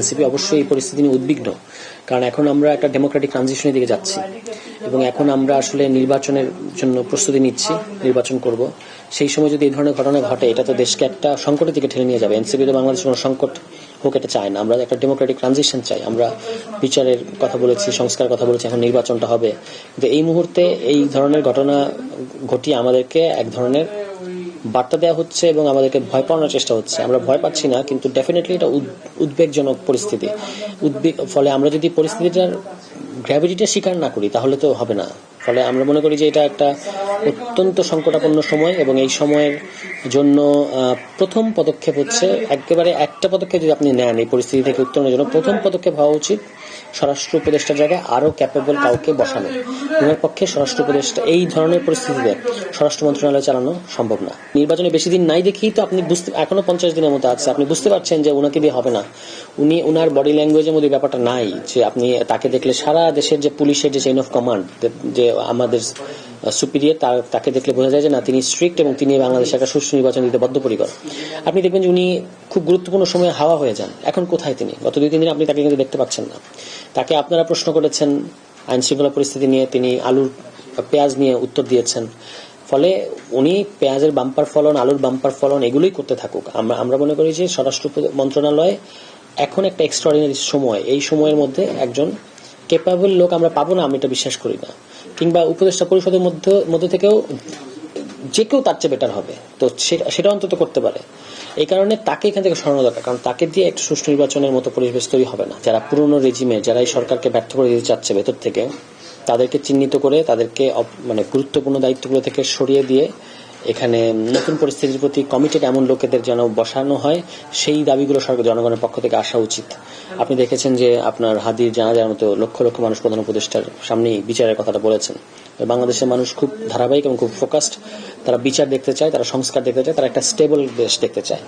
NCP অবশ্যই এই পরিস্থিতি নিয়ে উদ্বিগ্ন, কারণ এখন আমরা একটা ডেমোক্রেটিক ট্রানজিশনের দিকে যাচ্ছি এবং এখন আমরা আসলে নির্বাচনের জন্য প্রস্তুতি নিচ্ছি, নির্বাচন করব। সেই সময় যদি এই ধরনের ঘটনা ঘটে, এটা তো দেশকে একটা সংকটের দিকে ঠেলে নিয়ে যাবে। এনসিপি তো বাংলাদেশের কোনো সংকট হোক এটা চায় না, আমরা একটা ডেমোক্রেটিক ট্রানজিশন চাই। আমরা বিচারের কথা বলেছি, সংস্কার কথা বলেছি, এখন নির্বাচনটা হবে। কিন্তু এই মুহূর্তে এই ধরনের ঘটনা ঘটিয়ে আমাদেরকে এক ধরনের বার্তা দেওয়া হচ্ছে এবং আমাদেরকে ভয় পাওয়ানোর চেষ্টা হচ্ছে। আমরা ভয় পাচ্ছি না, কিন্তু ডেফিনেটলি এটা উদ্বেগজনক পরিস্থিতি। ফলে আমরা যদি পরিস্থিতিটার গ্র্যাভিটিটা স্বীকার না করি তাহলে তো হবে না। ফলে আমরা মনে করি যে এটা একটা অত্যন্ত সংকটাপন্ন সময় এবং এই সময়ের জন্য প্রথম পদক্ষেপ হচ্ছে, একেবারে একটা পদক্ষেপ যদি আপনি নেন এই পরিস্থিতি থেকে উত্তরণের জন্য, প্রথম পদক্ষেপ হওয়া উচিত স্বরাষ্ট্র উপদেষ্টার জায়গায় আরো ক্যাপেবল কাউকে বসানো। ওনার পক্ষে স্বরাষ্ট্র উপদেষ্টা এই ধরনের পরিস্থিতিতে স্বরাষ্ট্র মন্ত্রণালয় চালানো সম্ভব না। নির্বাচনে বেশি দিন নাই দেখেই তো আপনি এখনো 50 দিনের মতো আছে, আপনি বুঝতে পারছেন যে ওনাকে দিয়ে হবে না। উনার বডি ল্যাঙ্গুয়েজের মধ্যে ব্যাপারটা নাই যে আপনি তাকে দেখলে সারা দেশের যে পুলিশের যে চেইন অফ কমান্ড, যে আমাদের সুপিরিয়র, তাকে দেখলে বোঝা যায় যে না, তিনি স্ট্রিক্ট এবং তিনি বাংলাদেশে একটা সুষ্ঠু নির্বাচন দিতে বদ্ধপরিকর। আপনি দেখবেন যে উনি খুব গুরুত্বপূর্ণ সময়ে হাওয়া হয়ে যান। এখন কোথায় তিনি? গত 2-3 দিন আপনি তাকে কিন্তু দেখতে পাচ্ছেন না। তাকে আপনারা প্রশ্ন করেছেন আইন শৃঙ্খলা পরিস্থিতি নিয়ে, তিনি পেঁয়াজ নিয়ে উত্তর দিয়েছেন। ফলে উনি পেঁয়াজের বাম্পার ফলন, আলুর বাম্পার ফলন এগুলোই করতে থাকুক। আমরা মনে করি যে স্বরাষ্ট্র মন্ত্রণালয় এখন একটা এক্সট্রাঅর্ডিনারি সময়, এই সময়ের মধ্যে একজন ক্যাপাবল লোক আমরা পাবো না, আমি এটা বিশ্বাস করি না। কিংবা উপদেষ্টা পরিষদের মধ্যে থেকেও যে কেউ তার চেয়ে বেটার হবে, তো সেটা অন্তত করতে পারে। এই কারণে তাকে এখান থেকে সরানো দরকার, কারণ তাকে দিয়ে একটা সুষ্ঠু নির্বাচনের মতো পরিবেশ তৈরি হবে না। যারা পুরনো রেজিমে, যারা এই সরকারকে ব্যর্থ করে দিতে চাচ্ছে ভেতর থেকে, তাদেরকে চিহ্নিত করে তাদেরকে মানে গুরুত্বপূর্ণ দায়িত্বগুলো থেকে সরিয়ে দিয়ে এখানে নতুন পরিস্থিতির প্রতি কমিটেড এমন লোকেদের যেন বসানো হয়, সেই দাবিগুলো সরকার জনগণের পক্ষ থেকে আসা উচিত। আপনি দেখেছেন যে আপনার হাদির জানাজার মতো লক্ষ লক্ষ মানুষ প্রধান উপদেষ্টার সামনেই বিচারের কথাটা বলেছেন। বাংলাদেশের মানুষ খুব ধারাবাহিক এবং খুব ফোকাসড, তারা বিচার দেখতে চায়, তারা সংস্কার দেখতে চায়, তারা একটা স্টেবল দেশ দেখতে চায়।